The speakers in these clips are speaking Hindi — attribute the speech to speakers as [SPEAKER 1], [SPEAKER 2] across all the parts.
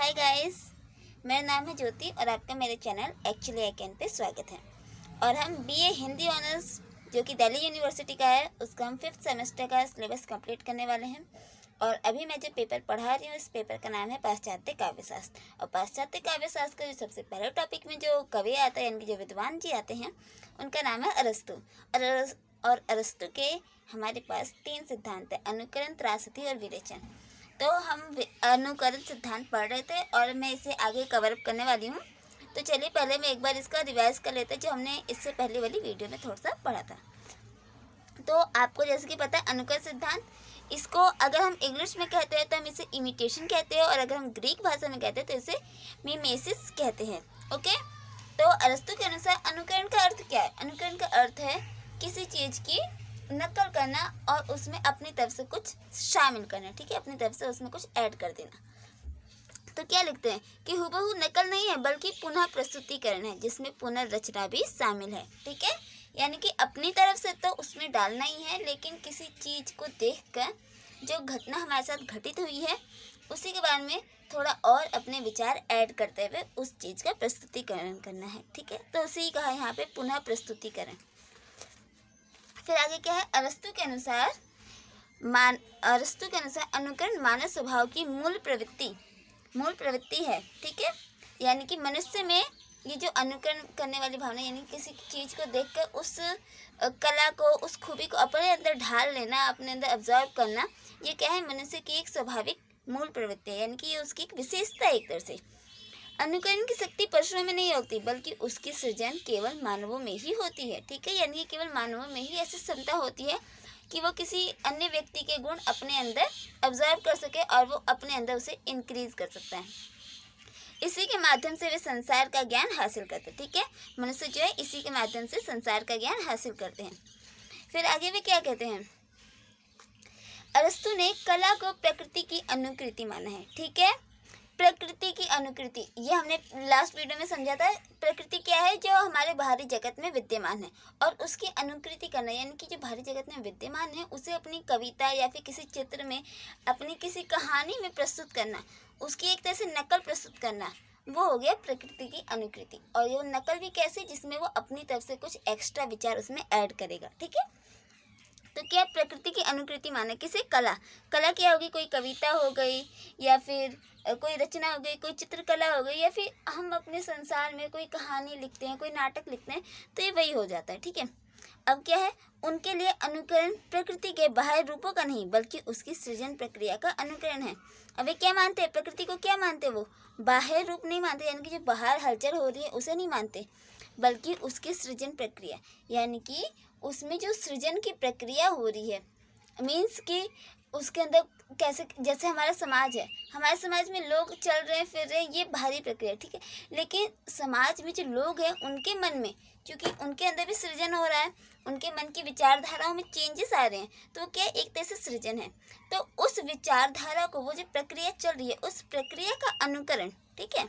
[SPEAKER 1] हाय गाइस, मेरा नाम है ज्योति और आपका मेरे channel actually I can pay स्वागत है। और हम बीए हिंदी ऑनर्स जो कि दिल्ली यूनिवर्सिटी का है उसका हम 5th सेमेस्टर का सिलेबस कंप्लीट करने वाले हैं। और अभी मैं जो पेपर पढ़ा रही हूँ इस पेपर का नाम है पाश्चात्य काव्यशास्त्र। और पाश्चात्य काव्यशास्त्र का जो सबसे पहले टॉपिक में जो कवि आता है यानी कि जो विद्वान जी आते हैं उनका नाम है अरस्तु। और अरस्तु के हमारे पास 3 सिद्धांत है, अनुकरण, त्रासदी और विरेचन। तो हम अनुकरण सिद्धांत पढ़ रहे थे और मैं इसे आगे कवर अप करने वाली हूँ। तो चलिए पहले मैं एक बार इसका रिवाइज कर लेते हैं जो हमने इससे पहले वाली वीडियो में थोड़ा सा पढ़ा था। तो आपको जैसे कि पता है अनुकरण सिद्धांत, इसको अगर हम इंग्लिश में कहते हैं तो हम इसे इमिटेशन कहते हैं और अगर हम ग्रीक भाषा में कहते हैं तो इसे मिमेसिस कहते हैं। ओके, तो अरस्तु के अनुसार अनुकरण का अर्थ क्या है? अनुकरण का अर्थ है किसी चीज़ की नकल करना और उसमें अपनी तरफ से कुछ शामिल करना। ठीक है, अपनी तरफ से उसमें कुछ ऐड कर देना। तो क्या लिखते हैं कि हुबहू नकल नहीं है बल्कि पुनः प्रस्तुतिकरण है जिसमें पुनर्रचना भी शामिल है। ठीक है, यानी कि अपनी तरफ से तो उसमें डालना ही है, लेकिन किसी चीज़ को देखकर जो घटना हमारे साथ घटित हुई है उसी के बारे में थोड़ा और अपने विचार ऐड करते हुए उस चीज़ का प्रस्तुतिकरण करना है। ठीक है, तो उसी कहा यहाँ पे पुनः प्रस्तुतिकरण। फिर आगे क्या है? अरस्तु के अनुसार अनुकरण मानव स्वभाव की मूल प्रवृत्ति है। ठीक है, यानी कि मनुष्य में ये जो अनुकरण करने वाली भावना यानी किसी चीज़ को देखकर उस कला को, उस खूबी को अपने अंदर ढाल लेना, अपने अंदर ऑब्जर्व करना, ये क्या है? मनुष्य की एक स्वाभाविक मूल प्रवृत्ति है, यानी कि ये उसकी एक विशेषता है एक तरह से। अनुकरण की शक्ति पशुओं में नहीं होती बल्कि उसकी सृजन केवल मानवों में ही होती है। ठीक है, यानी कि केवल मानवों में ही ऐसी क्षमता होती है कि वो किसी अन्य व्यक्ति के गुण अपने अंदर ऑब्जर्व कर सके और वो अपने अंदर उसे इंक्रीज कर सकता है। इसी के माध्यम से वे संसार का ज्ञान हासिल करते हैं। ठीक है, मनुष्य जो है इसी के माध्यम से संसार का ज्ञान हासिल करते हैं। फिर आगे वे क्या कहते हैं? अरस्तु ने कला को प्रकृति की अनुकृति माना है। ठीक है, प्रकृति की अनुकृति, ये हमने लास्ट वीडियो में समझा था। प्रकृति क्या है? जो हमारे बाहरी जगत में विद्यमान है और उसकी अनुकृति करना, यानी कि जो बाहरी जगत में विद्यमान है उसे अपनी कविता या फिर किसी चित्र में, अपनी किसी कहानी में प्रस्तुत करना, उसकी एक तरह से नकल प्रस्तुत करना, वो हो गया प्रकृति की अनुकृति। और ये नकल भी कैसे? जिसमें वो अपनी तरफ से कुछ एक्स्ट्रा विचार उसमें ऐड करेगा। ठीक है, तो क्या प्रकृति की अनुकृति माने किसे? कला क्या होगी? कोई कविता हो गई या फिर कोई रचना हो गई, कोई चित्रकला हो गई, या फिर हम अपने संसार में कोई कहानी लिखते हैं, कोई नाटक लिखते हैं, तो ये वही हो जाता है। ठीक है, अब क्या है? उनके लिए अनुकरण प्रकृति के बाह्य रूपों का नहीं बल्कि उसकी सृजन प्रक्रिया का अनुकरण है। अब वे क्या मानते हैं? प्रकृति को क्या मानते हैं? वो बाह्य रूप नहीं मानते, यानी कि जो बाहर हलचल हो रही है उसे नहीं मानते, बल्कि उसकी सृजन प्रक्रिया, यानी कि उसमें जो सृजन की प्रक्रिया हो रही है, मीन्स कि उसके अंदर कैसे, जैसे हमारा समाज है, हमारे समाज में लोग चल रहे हैं फिर रहे हैं, ये बाहरी प्रक्रिया। ठीक है, लेकिन समाज में जो लोग हैं उनके मन में, क्योंकि उनके अंदर भी सृजन हो रहा है, उनके मन की विचारधाराओं में चेंजेस आ रहे हैं, तो क्या एक तरह से सृजन है। तो उस विचारधारा को, वो जो प्रक्रिया चल रही है उस प्रक्रिया का अनुकरण, ठीक है,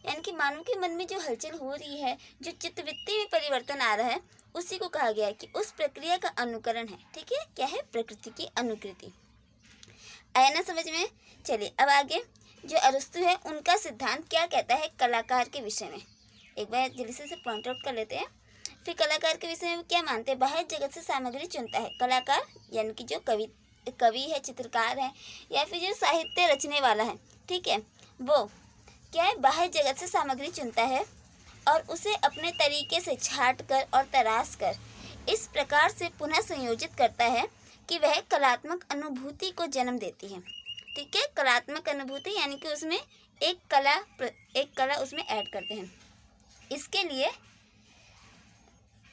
[SPEAKER 1] यानी कि मानव के मन में जो हलचल हो रही है, जो चित्तवृत्ति में परिवर्तन आ रहा है, उसी को कहा गया है कि उस प्रक्रिया का अनुकरण है। ठीक है, क्या है? प्रकृति की अनुकृति। आया ना समझ में? चलिए अब आगे जो अरस्तु है उनका सिद्धांत क्या कहता है कलाकार के विषय में, एक बार जल्दी से पॉइंट आउट कर लेते हैं। फिर कलाकार के विषय में क्या मानते हैं? बाहर जगत से सामग्री चुनता है। कलाकार यानी कि जो कवि है, चित्रकार है, या फिर जो साहित्य रचने वाला है, ठीक है, वो क्या है? बाहर जगत से सामग्री चुनता है और उसे अपने तरीके से छाट कर और तराश कर इस प्रकार से पुनः संयोजित करता है कि वह कलात्मक अनुभूति को जन्म देती है। ठीक है, कलात्मक अनुभूति यानी कि उसमें एक कला उसमें ऐड करते हैं। इसके लिए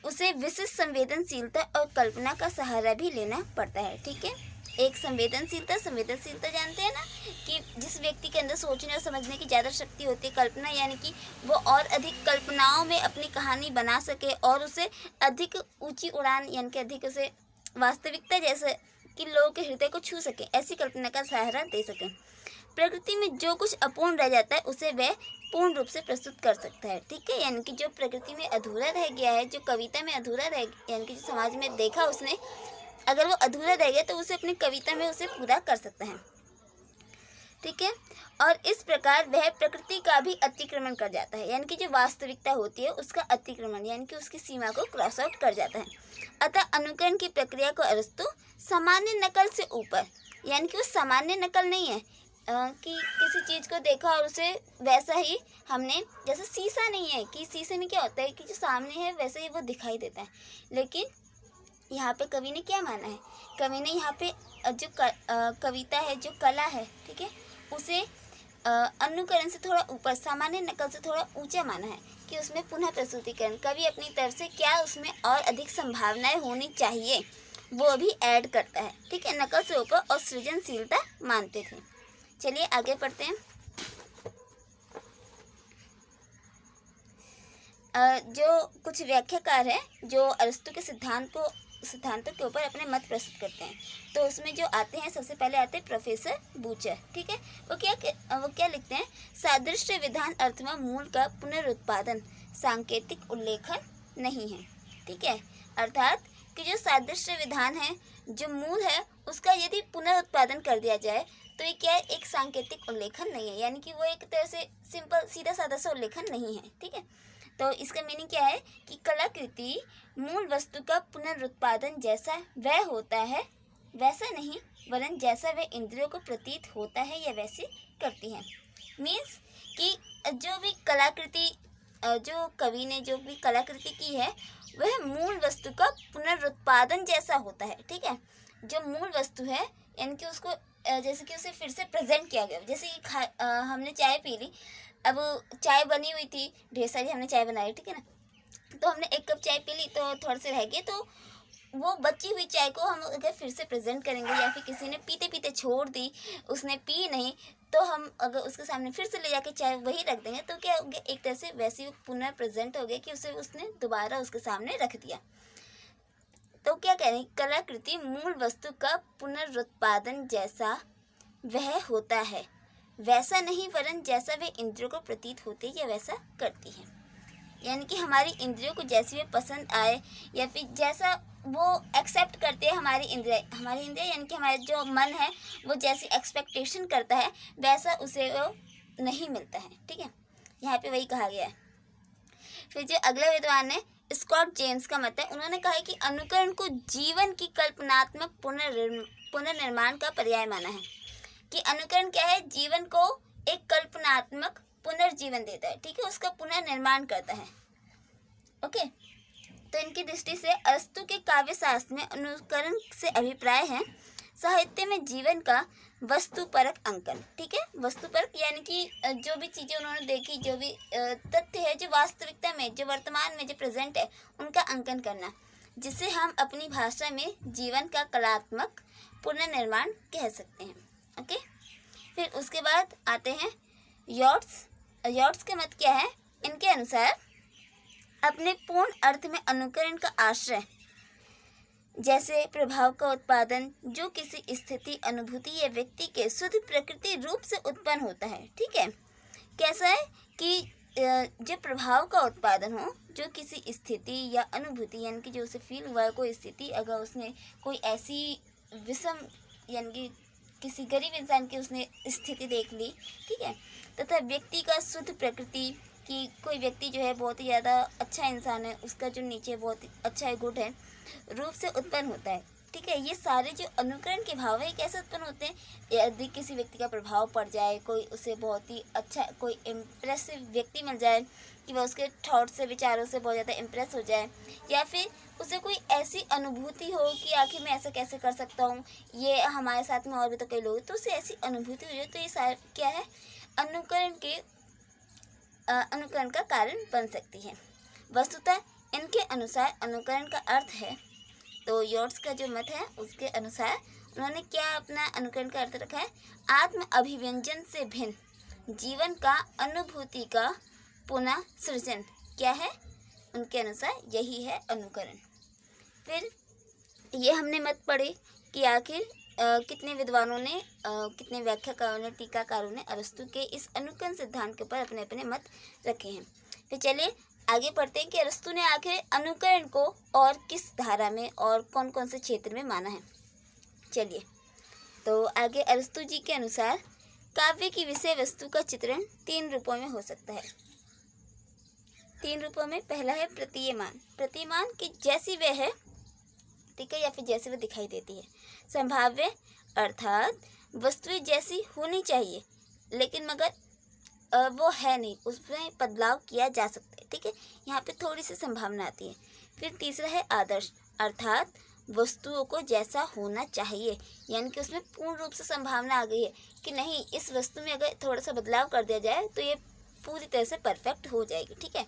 [SPEAKER 1] उसे विशिष्ट संवेदनशीलता और कल्पना का सहारा भी लेना पड़ता है। ठीक है, एक संवेदनशीलता जानते हैं ना कि जिस व्यक्ति के अंदर सोचने और समझने की ज़्यादा शक्ति होती है। कल्पना यानी कि वो और अधिक कल्पनाओं में अपनी कहानी बना सके और उसे अधिक ऊंची उड़ान, यानी कि अधिक उसे वास्तविकता जैसे कि लोगों के हृदय को छू सके, ऐसी कल्पना का सहारा दे सके। प्रकृति में जो कुछ अपूर्ण रह जाता है उसे वह पूर्ण रूप से प्रस्तुत कर सकता है। ठीक है, यानी कि जो प्रकृति में अधूरा रह गया है, जो कविता में अधूरा रह, यानी कि जो समाज में देखा उसने, अगर वो अधूरा रह गया तो उसे अपनी कविता में उसे पूरा कर सकता है। ठीक है। और इस प्रकार वह प्रकृति का भी अतिक्रमण कर जाता है, यानी कि जो वास्तविकता होती है उसका अतिक्रमण यानी कि उसकी सीमा को क्रॉस आउट कर जाता है। अतः अनुकरण की प्रक्रिया को अरस्तु सामान्य नकल से ऊपर, यानी कि वो सामान्य नकल नहीं है कि किसी चीज़ को देखा और उसे वैसा ही हमने, जैसे शीशा नहीं है कि शीशे में क्या होता है कि जो सामने है वैसे ही वो दिखाई देता है, लेकिन यहाँ पे कवि ने क्या माना है, कवि ने यहाँ पे जो कविता है, जो कला है, ठीक है, उसे अनुकरण से थोड़ा ऊपर, सामान्य नकल से थोड़ा ऊंचा माना है कि उसमें पुनः प्रस्तुतिकरण, कवि अपनी तरफ से क्या उसमें और अधिक संभावनाएं होनी चाहिए वो भी ऐड करता है, ठीक है, नकल से ऊपर और सृजनशीलता मानते थे। चलिए आगे पढ़ते हैं। जो कुछ व्याख्याकार हैं जो अरस्तु के सिद्धांतों के ऊपर अपने मत प्रस्तुत करते हैं, तो उसमें जो आते हैं, सबसे पहले आते हैं प्रोफेसर बूचर, ठीक है। वो क्या लिखते हैं, सादृश्य विधान अर्थ में मूल का पुनरुत्पादन सांकेतिक उल्लेखन नहीं है, ठीक है। अर्थात कि जो सादृश्य विधान है, जो मूल है, उसका यदि पुनरुत्पादन कर दिया जाए तो ये क्या है, एक सांकेतिक उल्लेखन नहीं है, यानी कि वो एक तरह से सिंपल सीधा साधा सा उल्लेखन नहीं है, ठीक है। तो इसका मीनिंग क्या है कि कलाकृति मूल वस्तु का पुनरुत्पादन जैसा वह होता है वैसा नहीं, वरन जैसा वह इंद्रियों को प्रतीत होता है या वैसे करती है। मीन्स कि जो भी कलाकृति, जो कवि ने जो भी कलाकृति की है वह मूल वस्तु का पुनरुत्पादन जैसा होता है, ठीक है। जो मूल वस्तु है यानी कि उसको जैसे कि उसे फिर से प्रेजेंट किया गया, जैसे कि हमने चाय पी ली, अब चाय बनी हुई थी, ढेर सारी हमने चाय बनाई, ठीक है ना, तो हमने एक कप चाय पी ली तो थोड़ा से रह गए, तो वो बची हुई चाय को हम अगर फिर से प्रेजेंट करेंगे, या फिर किसी ने पीते पीते छोड़ दी, उसने पी नहीं, तो हम अगर उसके सामने फिर से ले जाके चाय वही रख देंगे तो क्या हो गया, एक तरह से वैसे पुनः प्रेजेंट हो गया कि उसे उसने दोबारा उसके सामने रख दिया। तो क्या कह रहे हैं, कलाकृति मूल वस्तु का पुनरुत्पादन जैसा वह होता है वैसा नहीं, वरन जैसा वे इंद्रियों को प्रतीत होती है या वैसा करती है। यानी कि हमारी इंद्रियों को जैसी वे पसंद आए या फिर जैसा वो एक्सेप्ट करते हैं, हमारी इंद्रिय यानी कि हमारा जो मन है वो जैसी एक्सपेक्टेशन करता है वैसा उसे वो नहीं मिलता है, ठीक है। यहाँ पे वही कहा गया है। फिर जो अगला विद्वान है स्कॉट जेम्स का मत है, उन्होंने कहा है कि अनुकरण को जीवन की कल्पनात्मक पुनर्निर्माण का पर्याय माना है, कि अनुकरण क्या है, जीवन को एक कल्पनात्मक पुनर्जीवन देता है, ठीक है, उसका पुनर्निर्माण करता है। ओके, तो इनकी दृष्टि से अरस्तु के काव्य शास्त्र में अनुकरण से अभिप्राय है साहित्य में जीवन का वस्तुपरक अंकन, ठीक है। वस्तुपरक यानी कि जो भी चीज़ें उन्होंने देखी, जो भी तथ्य है जो वास्तविकता में, जो वर्तमान में जो प्रेजेंट है, उनका अंकन करना, जिसे हम अपनी भाषा में जीवन का कलात्मक पुनर्निर्माण कह सकते हैं। ओके, फिर उसके बाद आते हैं यॉर्ट्स के मत क्या है, इनके अनुसार अपने पूर्ण अर्थ में अनुकरण का आश्रय जैसे प्रभाव का उत्पादन जो किसी स्थिति, अनुभूति या व्यक्ति के शुद्ध प्रकृति रूप से उत्पन्न होता है, ठीक है। कैसा है कि जो प्रभाव का उत्पादन हो, जो किसी स्थिति या अनुभूति यानी कि जो उसे फील हुआ है कोई स्थिति, अगर उसने कोई ऐसी विषम यानी कि किसी गरीब इंसान की उसने स्थिति देख ली, ठीक है, तथा व्यक्ति का शुद्ध प्रकृति कि कोई व्यक्ति जो है बहुत ही ज़्यादा अच्छा इंसान है, उसका जो नीचे बहुत ही अच्छा है, गुड है, रूप से उत्पन्न होता है, ठीक है। ये सारे जो अनुकरण के भाव है कैसे उत्पन्न होते हैं, यदि किसी व्यक्ति का प्रभाव पड़ जाए, कोई उसे बहुत ही अच्छा, कोई इम्प्रेसिव व्यक्ति मिल जाए कि वह उसके थॉट से, विचारों से बहुत ज़्यादा इम्प्रेस हो जाए, या फिर उसे कोई ऐसी अनुभूति हो कि आखिर मैं ऐसा कैसे कर सकता हूँ, ये हमारे साथ में और भी तो कई लोग, तो उसे ऐसी अनुभूति हो जाए, तो ये सारा क्या है, अनुकरण का कारण बन सकती है। वस्तुतः इनके अनुसार अनुकरण का अर्थ है, तो यॉर्ट्स का जो मत है उसके अनुसार उन्होंने क्या अपना अनुकरण का अर्थ रखा है, आत्म अभिव्यंजन से भिन्न जीवन का अनुभूति का पुनः सृजन क्या है, उनके अनुसार यही है अनुकरण। फिर ये हमने मत पढ़े कि आखिर कितने विद्वानों ने, कितने व्याख्याकारों ने, टीकाकारों ने अरस्तु के इस अनुकरण सिद्धांत के ऊपर अपने अपने मत रखे हैं। फिर चलिए आगे पढ़ते हैं कि अरस्तु ने आखिर अनुकरण को और किस धारा में और कौन कौन से क्षेत्र में माना है। चलिए, तो आगे अरस्तु जी के अनुसार काव्य की विषय वस्तु का चित्रण 3 रूपों में हो सकता है। 3 रूपों में पहला है प्रतीयमान। प्रतीयमान कि जैसी वह है, ठीक है, या फिर जैसे वह दिखाई देती है। संभाव्य अर्थात वस्तु जैसी होनी चाहिए लेकिन मगर वो है नहीं, उसमें बदलाव किया जा सकता है, ठीक है, यहाँ पे थोड़ी सी संभावना आती है। फिर तीसरा है आदर्श अर्थात वस्तुओं को जैसा होना चाहिए, यानी कि उसमें पूर्ण रूप से संभावना आ गई है कि नहीं, इस वस्तु में अगर थोड़ा सा बदलाव कर दिया जाए तो ये पूरी तरह से परफेक्ट हो जाएगी, ठीक है।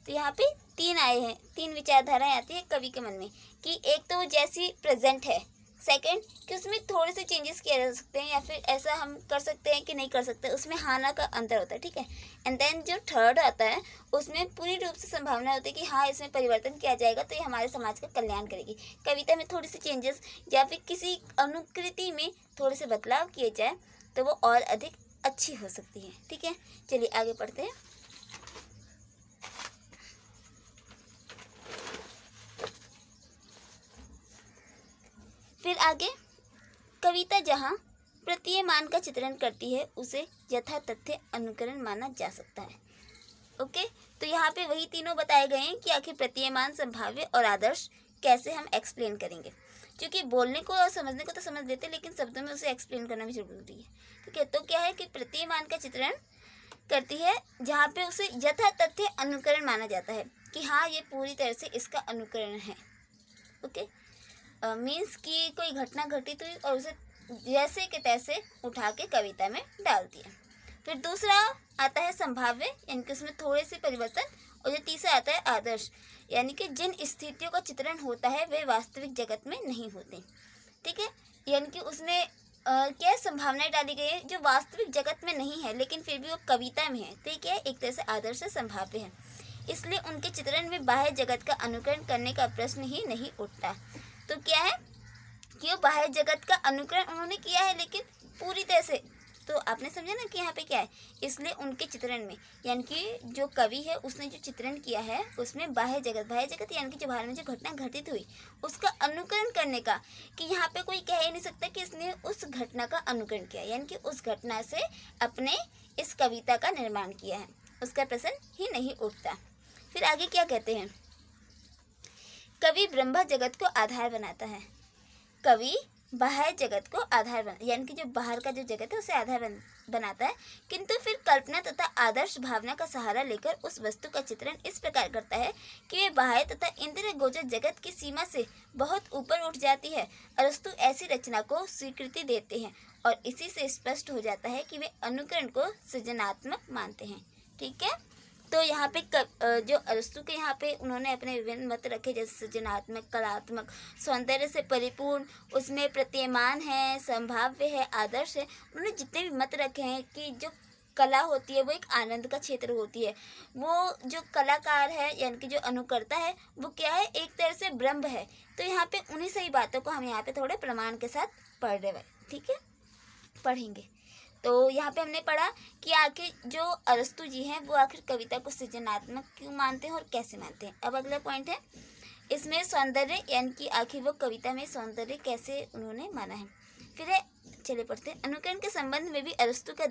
[SPEAKER 1] तो यहाँ पे 3 आए हैं, 3 विचारधाराएं आती है कवि के मन में कि एक तो वो जैसी प्रेजेंट है, सेकंड कि उसमें थोड़े से चेंजेस किए जा सकते हैं या फिर ऐसा हम कर सकते हैं कि नहीं कर सकते, उसमें हाँ ना का अंतर होता है, ठीक है। एंड देन जो थर्ड आता है उसमें पूरी रूप से संभावना होती है कि हाँ इसमें परिवर्तन किया जाएगा तो ये हमारे समाज का कल्याण करेगी। कविता में थोड़ी सी चेंजेस या फिर किसी अनुकृति में थोड़े से बदलाव किए जाए तो वो और अधिक अच्छी हो सकती है, ठीक है। चलिए आगे पढ़ते हैं। फिर आगे, कविता जहाँ प्रतीयमान का चित्रण करती है उसे यथा तथ्य अनुकरण माना जा सकता है। ओके, तो यहाँ पे वही तीनों बताए गए हैं कि आखिर प्रतीयमान, संभाव्य और आदर्श कैसे हम एक्सप्लेन करेंगे, क्योंकि बोलने को और समझने को तो समझ लेते हैं लेकिन शब्दों में उसे एक्सप्लेन करना भी जरूरी है, ठीक है। तो क्या है कि प्रतीयमान का चित्रण करती है जहाँ पे उसे यथा तथ्य अनुकरण माना जाता है कि हाँ ये पूरी तरह से इसका अनुकरण है। ओके, मीन्स कि कोई घटना घटित हुई और उसे जैसे के तैसे उठा के कविता में डाल दिया। फिर दूसरा आता है संभाव्य, यानी कि उसमें थोड़े से परिवर्तन, और जो तीसरा आता है आदर्श, यानी कि जिन स्थितियों का चित्रण होता है वे वास्तविक जगत में नहीं होते, ठीक है। यानी कि उसमें क्या संभावनाएं डाली गई है जो वास्तविक जगत में नहीं है लेकिन फिर भी वो कविता में है, तो ये क्या है, एक तरह से आदर्श से संभाव्य है। इसलिए उनके चित्रण में बाह्य जगत का अनुकरण करने का प्रश्न ही नहीं उठता। तो क्या है कि वो बाह्य जगत का अनुकरण उन्होंने किया है लेकिन पूरी तरह से, तो आपने समझा ना कि यहाँ पे क्या है, इसलिए उनके चित्रण में, यानी कि जो कवि है उसने जो चित्रण किया है उसमें बाह्य जगत यानी कि जो बाहर में जो घटना घटित हुई उसका अनुकरण करने का, कि यहाँ पे कोई कह ही नहीं सकता कि इसने उस घटना का अनुकरण किया, यानी कि उस घटना से अपने इस कविता का निर्माण किया है, उसका प्रश्न ही नहीं उठता। फिर आगे क्या कहते हैं, कवि ब्रह्म जगत को आधार बनाता है। कवि बाह्य जगत को आधार बना, यानी कि जो बाहर का जो जगत है उसे आधार बनाता है, किंतु फिर कल्पना तथा आदर्श भावना का सहारा लेकर उस वस्तु का चित्रण इस प्रकार करता है कि वे बाह्य तथा इंद्रिय गोचर जगत की सीमा से बहुत ऊपर उठ जाती है। अरस्तु ऐसी रचना को स्वीकृति देते हैं और इसी से स्पष्ट हो जाता है कि वे अनुकरण को सृजनात्मक मानते हैं, ठीक है। तो यहाँ पे जो अरस्तु के यहाँ पे उन्होंने अपने विभिन्न मत रखे, जैसे सृजनात्मक, कलात्मक, सौंदर्य से परिपूर्ण, उसमें प्रतीयमान है, संभाव्य है, आदर्श है। उन्होंने जितने भी मत रखे हैं कि जो कला होती है वो एक आनंद का क्षेत्र होती है, वो जो कलाकार है यानी कि जो अनुकर्ता है वो क्या है, एक तरह से ब्रह्म है। तो यहाँ पे उन्हीं सही बातों को हम यहाँ पे थोड़े प्रमाण के साथ पढ़ रहे हैं, ठीक है, पढ़ेंगे। तो यहाँ पे हमने पढ़ा कि आखिर जो अरस्तु जी हैं वो आखिर कविता को सृजनात्मक क्यों मानते हैं और कैसे मानते हैं। अब अगला पॉइंट है इसमें सौंदर्य, यानी कि आखिर वो कविता में सौंदर्य कैसे उन्होंने माना है। फिर है, चलिए पढ़ते हैं। अनुकरण के संबंध में भी अरस्तु का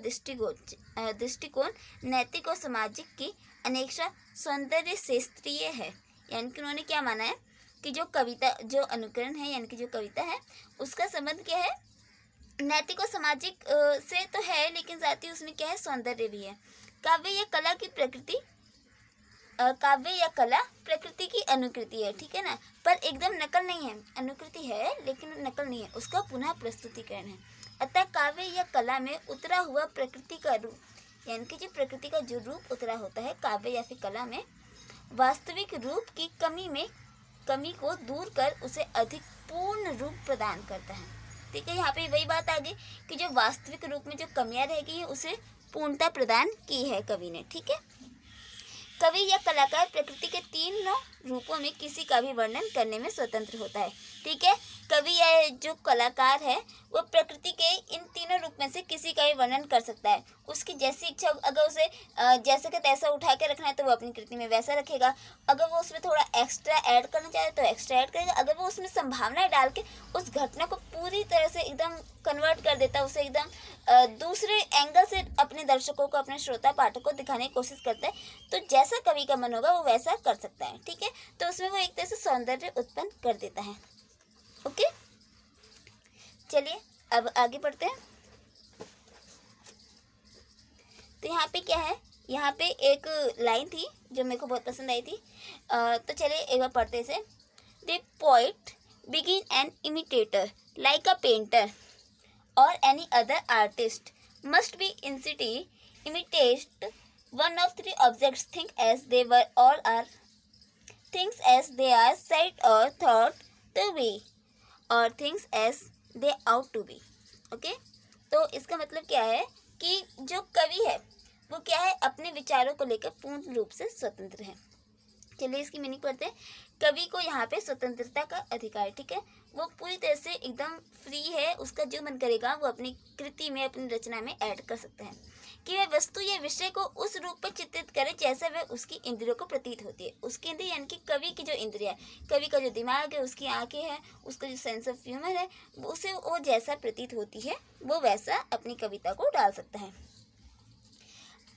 [SPEAKER 1] दृष्टिकोण नैतिक और सामाजिक की अनेक्षा सौंदर्य शास्त्रीय है, यानी कि उन्होंने क्या माना है कि जो कविता, जो अनुकरण है यानी कि जो कविता है उसका संबंध क्या है, नैतिक और सामाजिक से तो है लेकिन साथ ही उसमें क्या है, सौंदर्य भी है। काव्य या कला की प्रकृति, काव्य या कला प्रकृति की अनुकृति है, ठीक है ना, पर एकदम नकल नहीं है, अनुकृति है लेकिन नकल नहीं है, उसका पुनः प्रस्तुतिकरण है। अतः काव्य या कला में उतरा हुआ प्रकृति का रूप, यानी कि जो प्रकृति का जो रूप उतरा होता है काव्य या फिर कला में, वास्तविक रूप की कमी को दूर कर उसे अधिक पूर्ण रूप प्रदान करता है, ठीक है। यहाँ पे वही बात आ गई कि जो वास्तविक रूप में जो कमियां रह गई है उसे पूर्णता प्रदान की है कवि ने, ठीक है। कवि या कलाकार प्रकृति के 3 रूपों में किसी का भी वर्णन करने में स्वतंत्र होता है। ठीक है, कवि या जो कलाकार है वो प्रकृति के इन तीनों रूप में से किसी का भी वर्णन कर सकता है। उसकी जैसी इच्छा, अगर उसे जैसे कि तैसा उठा के रखना है तो वो अपनी कृति में वैसा रखेगा। अगर वो उसमें थोड़ा एक्स्ट्रा ऐड करना चाहे तो एक्स्ट्रा ऐड करेगा। अगर वो उसमें संभावनाएं डाल के उस घटना को पूरी तरह से एकदम कन्वर्ट कर देता है, उसे एकदम दूसरे एंगल से अपने दर्शकों को, अपने श्रोता पाठक को दिखाने की कोशिश करता है, तो जैसा कवि का मन होगा वो वैसा कर सकता है। ठीक है, तो उसमें वो एक तरह से सौंदर्य उत्पन्न कर देता है। ओके, चलिए अब आगे बढ़ते हैं। तो यहाँ पे क्या है, यहाँ पे एक लाइन थी जो मेरे को बहुत पसंद आई थी, तो चलिए एक बार पढ़ते इसे। The poet begin an imitator like a painter or any other artist must be imitate one of three objects, think as they were all are, things as they are said or thought to be, or things as they ought to be. Okay, तो इसका मतलब क्या है कि जो कवि है वो क्या है, अपने विचारों को लेकर पूर्ण रूप से स्वतंत्र है। चलिए इसकी मीनिंग पढ़ते हैं। कवि को यहाँ पे स्वतंत्रता का अधिकार, ठीक है, वो पूरी तरह से एकदम फ्री है, उसका जो मन करेगा वो अपनी कृति में, अपनी रचना में ऐड कर सकता है कि वह वस्तु या विषय को उस रूप पर चित्रित करे जैसा वह उसकी इंद्रियों को प्रतीत होती है। उसकी इंद्रिय यानी कि कवि की जो इंद्रिया है, कवि का जो दिमाग है, उसकी आंखें हैं, उसका जो सेंस ऑफ ह्यूमर है, उसे वो जैसा प्रतीत होती है वो वैसा अपनी कविता को डाल सकता है।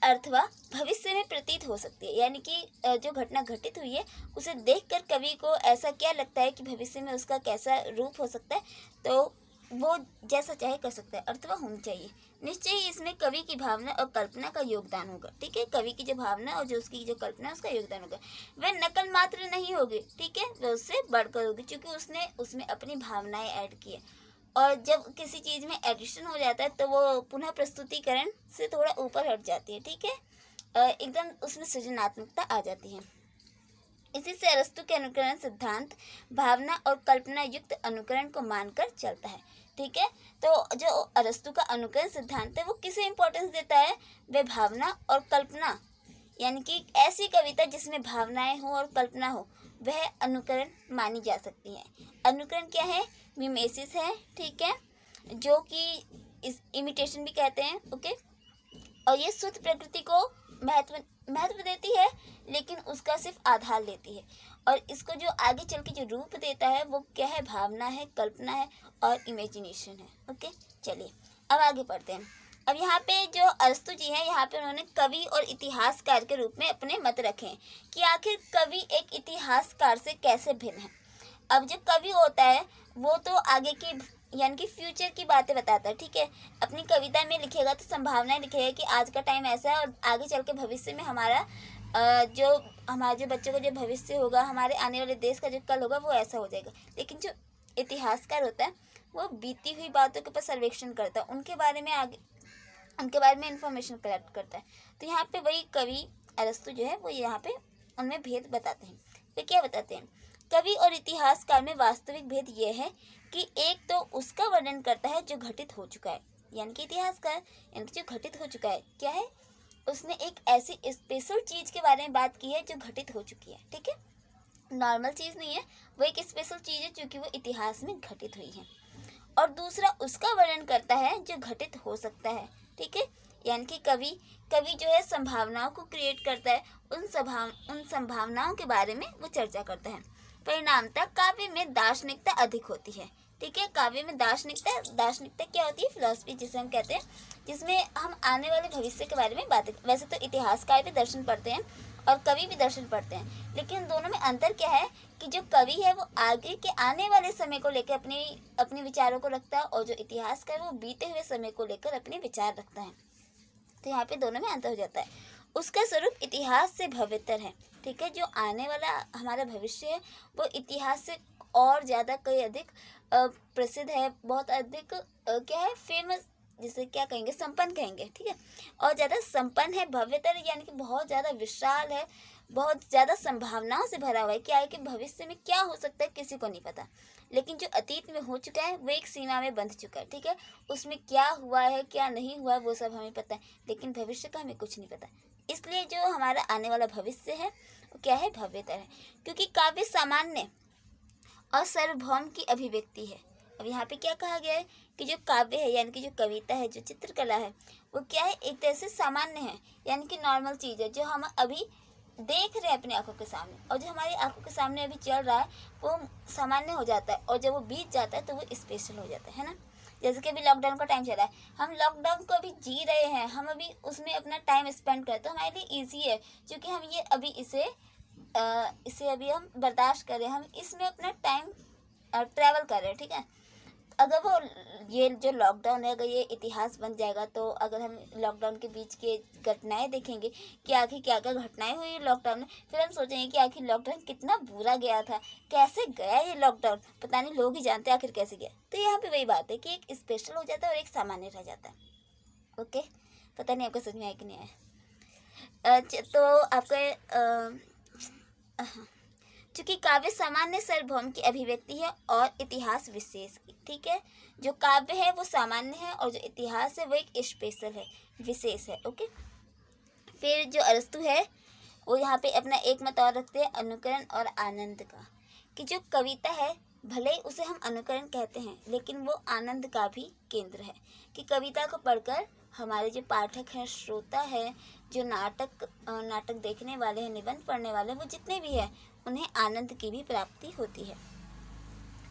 [SPEAKER 1] अथवा भविष्य में प्रतीत हो सकती है, यानी कि जो घटना घटित हुई है उसे देखकर कवि को ऐसा क्या लगता है कि भविष्य में उसका कैसा रूप हो सकता है, तो वो जैसा चाहे कर सकता है। अथवा होनी चाहिए, निश्चय ही इसमें कवि की भावना और कल्पना का योगदान होगा। ठीक है, कवि की जो भावना और जो उसकी जो कल्पना उसका योगदान होगा। वह नकल मात्र नहीं होगी, ठीक है, वह उससे बढ़कर होगी, क्योंकि उसने उसमें अपनी भावनाएं ऐड की है। और जब किसी चीज़ में एडिशन हो जाता है तो वो पुनः प्रस्तुतिकरण से थोड़ा ऊपर हट जाती है। ठीक है, एकदम उसमें सृजनात्मकता आ जाती है। इसी से अरस्तु के अनुकरण सिद्धांत भावना और कल्पना युक्त अनुकरण को मानकर चलता है। ठीक है, तो जो अरस्तु का अनुकरण सिद्धांत है वो किसे इम्पोर्टेंस देता है, वह भावना और कल्पना, यानी कि ऐसी कविता जिसमें भावनाएं हो और कल्पना हो, वह अनुकरण मानी जा सकती है। अनुकरण क्या है, मिमेसिस है, ठीक है, जो कि इस इमिटेशन भी कहते हैं। ओके, और ये शुद्ध प्रकृति को महत्व देती है, लेकिन उसका सिर्फ आधार लेती है, और इसको जो आगे चल के जो रूप देता है वो क्या है, भावना है, कल्पना है और इमेजिनेशन है। ओके, चलिए अब आगे पढ़ते हैं। अब यहाँ पे जो अरस्तु जी हैं, यहाँ पे उन्होंने कवि और इतिहासकार के रूप में अपने मत रखे हैं कि आखिर कवि एक इतिहासकार से कैसे भिन्न है। अब जो कवि होता है वो तो आगे की, यानी कि फ्यूचर की बातें बताता है। ठीक है, अपनी कविता में लिखेगा तो संभावनाएं लिखेगा कि आज का टाइम ऐसा है और आगे चल के भविष्य में हमारे जो बच्चों का जो भविष्य होगा, हमारे आने वाले देश का जो कल होगा वो ऐसा हो जाएगा। लेकिन जो इतिहासकार होता है वो बीती हुई बातों के ऊपर सर्वेक्षण करता है, उनके बारे में इंफॉर्मेशन कलेक्ट करता है। तो यहाँ पे वही कवि अरस्तु जो है वो यहाँ पे उनमें भेद बताते हैं। तो क्या बताते हैं, कवि और इतिहासकार में वास्तविक भेद यह है कि एक तो उसका वर्णन करता है जो घटित हो चुका है, यानी कि इतिहासकार, यानी कि जो घटित हो चुका है क्या है, उसने एक ऐसी स्पेशल चीज़ के बारे में बात की है जो घटित हो चुकी है। ठीक है, नॉर्मल चीज़ नहीं है, वो एक स्पेशल चीज़ है क्योंकि वो इतिहास में घटित हुई है। और दूसरा उसका वर्णन करता है जो घटित हो सकता है। ठीक है, यानी कि कवि जो है संभावनाओं को क्रिएट करता है, उन संभावनाओं के बारे में वो चर्चा करता है। परिणामतः काव्य में दार्शनिकता अधिक होती है। ठीक है, काव्य में दार्शनिकता क्या होती है, फिलॉसफी जिसे हम कहते हैं, जिसमें हम आने वाले भविष्य के बारे में बातें, वैसे तो इतिहासकार भी दर्शन पढ़ते हैं और कवि भी दर्शन पढ़ते हैं, लेकिन दोनों में अंतर क्या है कि जो कवि है वो आगे के आने वाले समय को लेकर अपने विचारों को रखता है, और जो इतिहासकार वो बीते हुए समय को लेकर अपने विचार रखता है। तो यहाँ पे दोनों में अंतर हो जाता है। उसका स्वरूप इतिहास से भव्यतर है। ठीक है, जो आने वाला हमारा भविष्य है वो इतिहास से और ज़्यादा कई अधिक प्रसिद्ध है, बहुत अधिक क्या है, फेमस, जिसे क्या कहेंगे, संपन्न कहेंगे। ठीक है, और ज़्यादा संपन्न है, भव्यतर यानी कि बहुत ज़्यादा विशाल है, बहुत ज़्यादा संभावनाओं से भरा हुआ है कि आगे के भविष्य में क्या हो सकता है किसी को नहीं पता। लेकिन जो अतीत में हो चुका है वो एक सीमा में बंध चुका है, ठीक है। उसमें क्या हुआ है क्या नहीं हुआ है वो सब हमें पता है, लेकिन भविष्य का हमें कुछ नहीं पता। इसलिए जो हमारा आने वाला भविष्य है वो क्या है, भव्यतर है, क्योंकि काव्य सामान्य और सार्वभौम की अभिव्यक्ति है। अब यहाँ पे क्या कहा गया है कि जो काव्य है यानी कि जो कविता है, जो चित्रकला है, वो क्या है, एक तरह से सामान्य है, यानी कि नॉर्मल चीज़ है जो हम अभी देख रहे हैं अपनी आंखों के सामने, और जो हमारी आंखों के सामने अभी चल रहा है वो सामान्य हो जाता है, और जब वो बीत जाता है तो वो स्पेशल हो जाता है ना। जैसे कि अभी लॉकडाउन का टाइम चला है, हम लॉकडाउन को अभी जी रहे हैं, हम अभी उसमें अपना टाइम स्पेंड करते हैं, तो हमारे लिए ईजी है क्योंकि हम ये अभी इसे अभी हम बर्दाश्त कर रहे हैं, हम इसमें अपना टाइम ट्रैवल कर रहे हैं, ठीक है। अगर वो ये जो लॉकडाउन है अगर ये इतिहास बन जाएगा, तो अगर हम लॉकडाउन के बीच के घटनाएं देखेंगे कि आखिर क्या क्या घटनाएं हुई लॉकडाउन में, फिर हम सोचेंगे कि आखिर लॉकडाउन कितना बुरा गया था, कैसे गया ये लॉकडाउन, पता नहीं, लोग ही जानते हैं आखिर कैसे गया। तो यहाँ पे वही बात है कि एक स्पेशल हो जाता है और एक सामान्य रह जाता है। ओके, पता नहीं आपको समझ में आया कि नहीं आया। तो आपका चूंकि काव्य सामान्य सार्वभौम की अभिव्यक्ति है और इतिहास विशेष की, ठीक है। जो काव्य है वो सामान्य है और जो इतिहास है वो एक स्पेशल है, विशेष है। ओके, फिर जो अरस्तु है वो यहाँ पे अपना एक मत और रखते हैं अनुकरण और आनंद का, कि जो कविता है भले ही उसे हम अनुकरण कहते हैं लेकिन वो आनंद का भी केंद्र है, कि कविता को पढ़कर हमारे जो पाठक हैं, श्रोता है, जो नाटक देखने वाले हैं, निबंध पढ़ने वाले हैं, वो जितने भी हैं उन्हें आनंद की भी प्राप्ति होती है।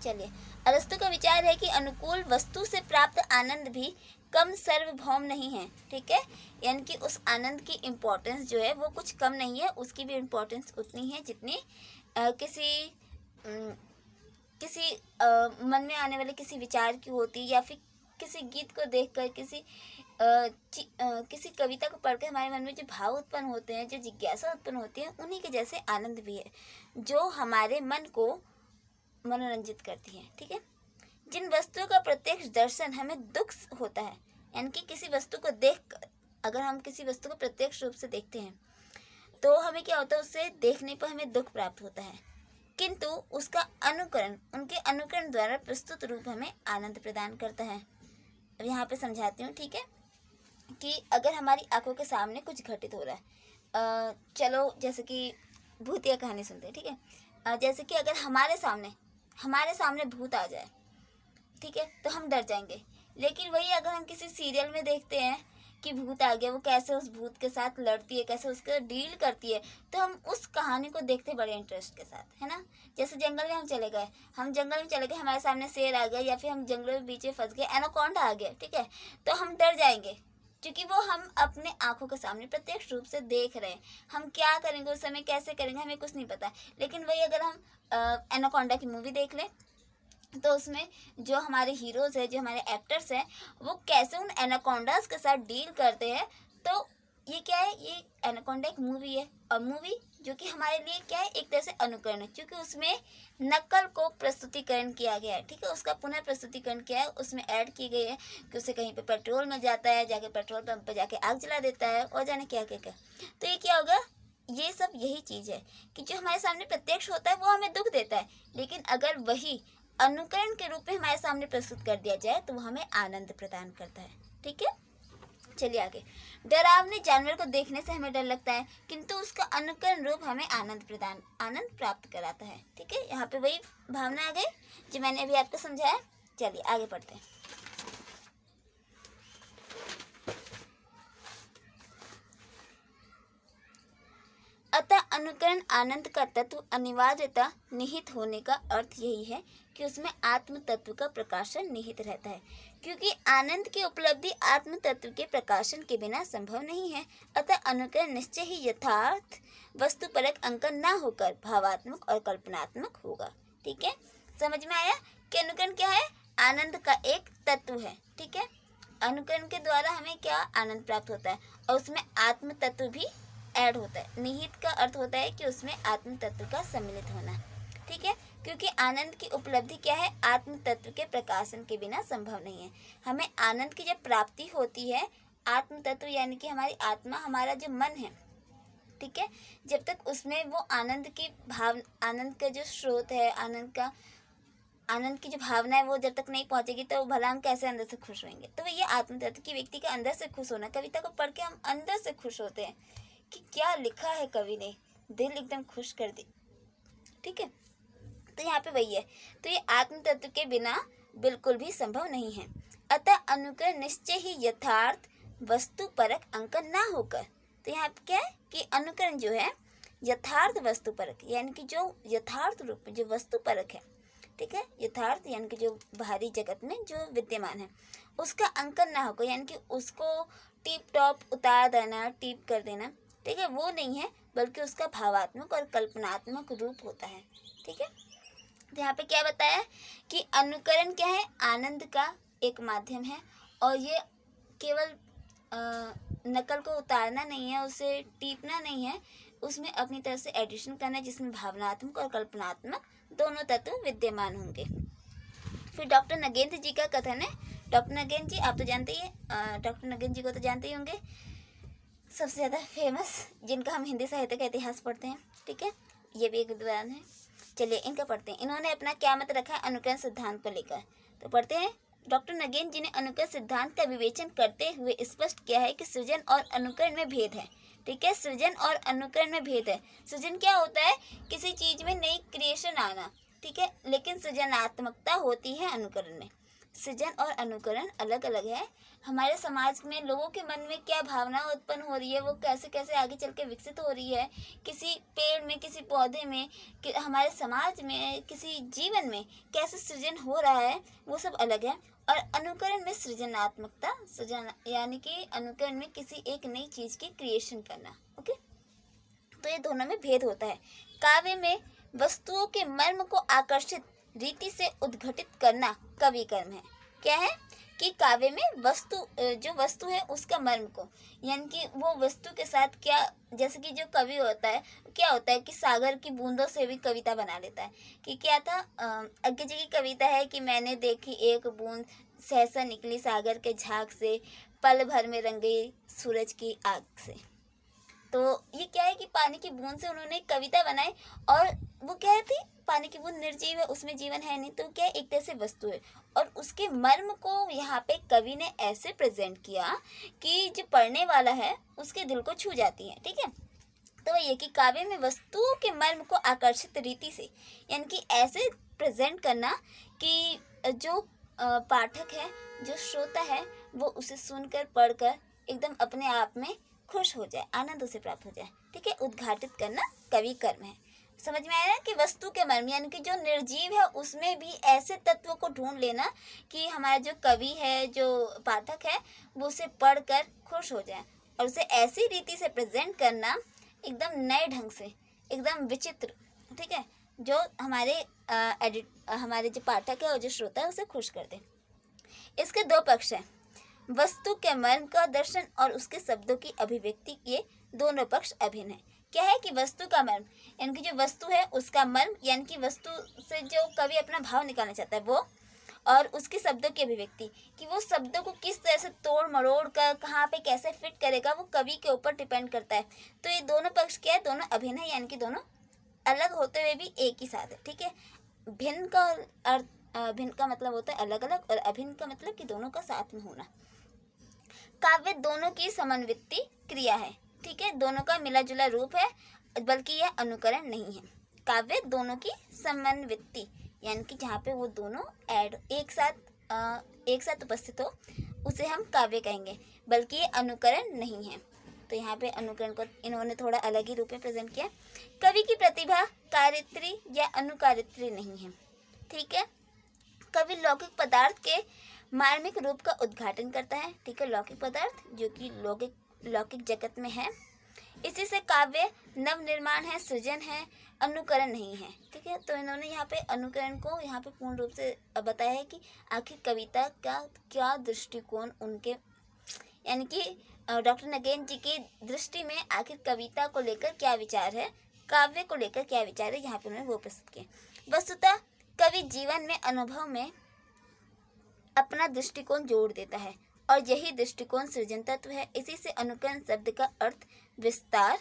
[SPEAKER 1] चलिए, अरस्तु का विचार है कि अनुकूल वस्तु से प्राप्त आनंद भी कम सार्वभौम नहीं है, ठीक है। यानी कि उस आनंद की इम्पोर्टेंस जो है वो कुछ कम नहीं है, उसकी भी इम्पोर्टेंस उतनी है जितनी किसी मन में आने वाले किसी विचार की होती, या फिर किसी गीत को देखकर, किसी कविता को पढ़कर हमारे मन में जो भाव उत्पन्न होते हैं, जो जिज्ञासा उत्पन्न होती है, उन्हीं के जैसे आनंद भी है जो हमारे मन को मनोरंजित करती है, ठीक है। जिन वस्तुओं का प्रत्यक्ष दर्शन हमें दुख होता है, यानी कि किसी वस्तु को देखकर, अगर हम किसी वस्तु को प्रत्यक्ष रूप से देखते हैं तो हमें क्या होता है, उससे देखने पर हमें दुख प्राप्त होता है, किंतु उसका अनुकरण, उनके अनुकरण द्वारा प्रस्तुत रूप हमें आनंद प्रदान करता है। अब यहाँ पे समझाती हूँ, ठीक है, कि अगर हमारी आंखों के सामने कुछ घटित हो रहा है, चलो जैसे कि भूतिया कहानी सुनते हैं, ठीक है। जैसे कि अगर हमारे सामने भूत आ जाए, ठीक है, तो हम डर जाएंगे। लेकिन वही अगर हम किसी सीरियल में देखते हैं कि भूत आ गया, वो कैसे उस भूत के साथ लड़ती है, कैसे उसके डील करती है, तो हम उस कहानी को देखते बड़े इंटरेस्ट के साथ, है ना। जैसे जंगल में हम चले गए, हमारे सामने शेर आ गया, या फिर हम जंगलों में बीच में फंस गए, एनाकोंडा आ गया, ठीक है, तो हम डर जाएंगे क्योंकि वो हम अपने आंखों के सामने प्रत्यक्ष रूप से देख रहे हैं। हम क्या करेंगे उस समय, कैसे करेंगे, हमें कुछ नहीं पता। लेकिन वही अगर हम एनाकोंडा की मूवी देख लें तो उसमें जो हमारे हीरोज़ हैं, जो हमारे एक्टर्स हैं, वो कैसे उन एनाकोंडास के साथ डील करते हैं। तो ये क्या है, ये एनाकोंडा एक मूवी है, और मूवी जो कि हमारे लिए क्या है, एक तरह से अनुकरण है, क्योंकि उसमें नकल को प्रस्तुतिकरण किया गया है, ठीक है, उसका पुनः प्रस्तुतिकरण किया है, उसमें ऐड की गई है कि उसे कहीं पे पेट्रोल में जाता है, जाके पेट्रोल पंप पर जाके आग जला देता है, और जाने क्या क्या क्या। तो ये क्या होगा, ये सब यही चीज़ है कि जो हमारे सामने प्रत्यक्ष होता है वो हमें दुख देता है, लेकिन अगर वही अनुकरण के रूप में हमारे सामने प्रस्तुत कर दिया जाए तो वो हमें आनंद प्रदान करता है, ठीक है। चलिए आगे, डरावने जानवर को देखने से हमें डर लगता है, किंतु उसका अनुकरण रूप हमें आनंद प्राप्त कराता है, ठीक है। यहाँ पे वही भावना आ गई जो मैंने अभी आपको समझाया। चलिए आगे पढ़ते हैं। अतः अनुकरण आनंद का तत्व अनिवार्यता निहित होने का अर्थ यही है कि उसमें आत्म तत्व का प्रकाशन निहित रहता है, क्योंकि आनंद की उपलब्धि आत्म तत्व के प्रकाशन के बिना संभव नहीं है। अतः अनुकरण निश्चय ही यथार्थ वस्तुपरक अंकन न होकर भावात्मक और कल्पनात्मक होगा, ठीक है। समझ में आया कि अनुकरण क्या है, आनंद का एक तत्व है, ठीक है। अनुकरण के द्वारा हमें क्या आनंद प्राप्त होता है, और उसमें आत्म तत्व भी ऐड होता है। निहित का अर्थ होता है कि उसमें आत्म तत्व का सम्मिलित होना, ठीक है, क्योंकि आनंद की उपलब्धि क्या है, आत्म तत्व के प्रकाशन के बिना संभव नहीं है। हमें आनंद की जब प्राप्ति होती है, आत्म तत्व यानी कि हमारी आत्मा, हमारा जो मन है, ठीक है। जब तक उसमें वो आनंद की भाव, आनंद का जो स्रोत है, आनंद की जो भावना है वो जब तक नहीं पहुंचेगी तो भला हम कैसे अंदर से खुश होंगे। तो ये आत्म तत्व की व्यक्ति का अंदर से खुश होना। कविता को पढ़ के हम अंदर से खुश होते हैं कि क्या लिखा है कवि ने, दिल एकदम खुश कर दे, ठीक है। तो यहाँ पे वही है। तो ये आत्म तत्व के बिना बिल्कुल भी संभव नहीं है। अतः अनुकरण निश्चय ही यथार्थ वस्तु परक अंकन ना होकर। तो यहाँ पे क्या है कि अनुकरण जो है यथार्थ वस्तु परक, यानी कि जो यथार्थ रूप में जो वस्तु परक है, ठीक है, यथार्थ यानी कि जो बाहरी जगत में जो विद्यमान है उसका अंकन ना होकर, यानी कि उसको टिप टॉप उतार देना, टिप कर देना, ठीक है, वो नहीं है, बल्कि उसका भावात्मक और कल्पनात्मक रूप होता है, ठीक है। तो यहाँ पे क्या बताया कि अनुकरण क्या है, आनंद का एक माध्यम है, और ये केवल नकल को उतारना नहीं है, उसे टीपना नहीं है, उसमें अपनी तरफ से एडिशन करना है जिसमें भावनात्मक और कल्पनात्मक दोनों तत्व विद्यमान होंगे। फिर डॉक्टर नगेंद्र जी का कथन है। डॉक्टर नगेंद्र जी आप तो जानते ही हैं, डॉक्टर नगेंद्र जी को तो जानते ही होंगे, सबसे ज़्यादा फेमस, जिनका हम हिंदी साहित्य का इतिहास पढ़ते हैं, ठीक है, ये भी एक विद्वान है। चलिए इनका पढ़ते हैं। इन्होंने अपना क्या मत रखा है अनुकरण सिद्धांत को लेकर, तो पढ़ते हैं। डॉक्टर नगेंद्र जी ने अनुकरण सिद्धांत का विवेचन करते हुए स्पष्ट किया है कि सृजन और अनुकरण में भेद है, ठीक है। सृजन और अनुकरण में भेद है। सृजन क्या होता है, किसी चीज में नई क्रिएशन आना, ठीक है, लेकिन सृजनात्मकता होती है अनुकरण में। सृजन और अनुकरण अलग अलग है। हमारे समाज में लोगों के मन में क्या भावना उत्पन्न हो रही है, वो कैसे कैसे आगे चल के विकसित हो रही है, किसी पेड़ में, किसी पौधे में, हमारे समाज में, किसी जीवन में कैसे सृजन हो रहा है, वो सब अलग है। और अनुकरण में सृजनात्मकता, सृजन यानी कि अनुकरण में किसी एक नई चीज की क्रिएशन करना, ओके। तो ये दोनों में भेद होता है। काव्य में वस्तुओं के मर्म को आकर्षित रीति से उद्घटित करना कवि कर्म है। क्या है कि काव्य में वस्तु, जो वस्तु है उसका मर्म को, यानी कि वो वस्तु के साथ क्या, जैसे कि जो कवि होता है क्या होता है कि सागर की बूंदों से भी कविता बना लेता है। कि क्या था, आगे जी की कविता है कि मैंने देखी एक बूंद सहसा निकली सागर के झाग से, पल भर में रंग गई सूरज की आग से। तो ये क्या है कि पानी की बूंद से उन्होंने कविता बनाई, और वो क्या थी, पानी की बूंद निर्जीव है, उसमें जीवन है नहीं, तो क्या एक तरह से वस्तु है, और उसके मर्म को यहाँ पे कवि ने ऐसे प्रेजेंट किया कि जो पढ़ने वाला है उसके दिल को छू जाती है, ठीक है। तो ये कि काव्य में वस्तुओं के मर्म को आकर्षित रीति से, यानी कि ऐसे प्रेजेंट करना कि जो पाठक है, जो श्रोता है, वो उसे सुनकर पढ़कर एकदम अपने आप में खुश हो जाए, आनंद उसे प्राप्त हो जाए, ठीक है। उद्घाटित करना कवि कर्म है। समझ में आया ना कि वस्तु के मर्म, यानी कि जो निर्जीव है उसमें भी ऐसे तत्वों को ढूंढ लेना कि हमारा जो कवि है, जो पाठक है, वो उसे पढ़कर खुश हो जाए, और उसे ऐसी रीति से प्रेजेंट करना एकदम नए ढंग से, एकदम विचित्र, ठीक है, जो हमारे हमारे जो पाठक है और जो श्रोता है उसे खुश कर दे। इसके दो पक्ष हैं, वस्तु के मर्म का दर्शन और उसके शब्दों की अभिव्यक्ति, ये दोनों पक्ष अभिन्न है। क्या है कि वस्तु का मर्म, यानी कि जो वस्तु है उसका मर्म, यानी कि वस्तु से जो कवि अपना भाव निकालना चाहता है वो, और उसके शब्दों की अभिव्यक्ति, कि वो शब्दों को किस तरह से तोड़ मरोड़ कर कहाँ पे कैसे फिट करेगा, वो कवि के ऊपर डिपेंड करता है। तो ये दोनों पक्ष क्या है, दोनों अभिन्न है, यानी कि दोनों अलग होते हुए भी एक ही साथ है, ठीक है। भिन्न का अर्थ, भिन्न का मतलब होता है अलग अलग, और अभिन्न का मतलब कि दोनों का साथ में होना। काव्य दोनों की समन्वित क्रिया है, ठीक है, दोनों का मिला जुला रूप है, बल्कि यह अनुकरण नहीं है। काव्य दोनों की समन्वित, यानी कि जहाँ पे वो दोनों एक साथ उपस्थित हो उसे हम काव्य कहेंगे, बल्कि ये अनुकरण नहीं है। तो यहाँ पे अनुकरण को इन्होंने थोड़ा अलग ही रूप में प्रेजेंट किया। कवि की प्रतिभा कारित्री या अनुकारित्री नहीं है, ठीक है। कवि लौकिक पदार्थ के मार्मिक रूप का उद्घाटन करता है, ठीक है, लौकिक पदार्थ जो कि लौकिक जगत में है, इसी से काव्य नव निर्माण है, सृजन है, अनुकरण नहीं है, ठीक है। तो इन्होंने यहाँ पे अनुकरण को यहाँ पे पूर्ण रूप से बताया है कि आखिर कविता का क्या दृष्टिकोण उनके, यानी कि डॉक्टर नगेंद्र जी की दृष्टि में आखिर कविता को लेकर क्या विचार है, काव्य को लेकर क्या विचार है, यहाँ पे उन्होंने वो प्रस्तुत किया। वस्तुतः कवि जीवन में, अनुभव में अपना दृष्टिकोण जोड़ देता है, और यही दृष्टिकोण सृजन तत्व है। इसी से अनुकरण शब्द का अर्थ विस्तार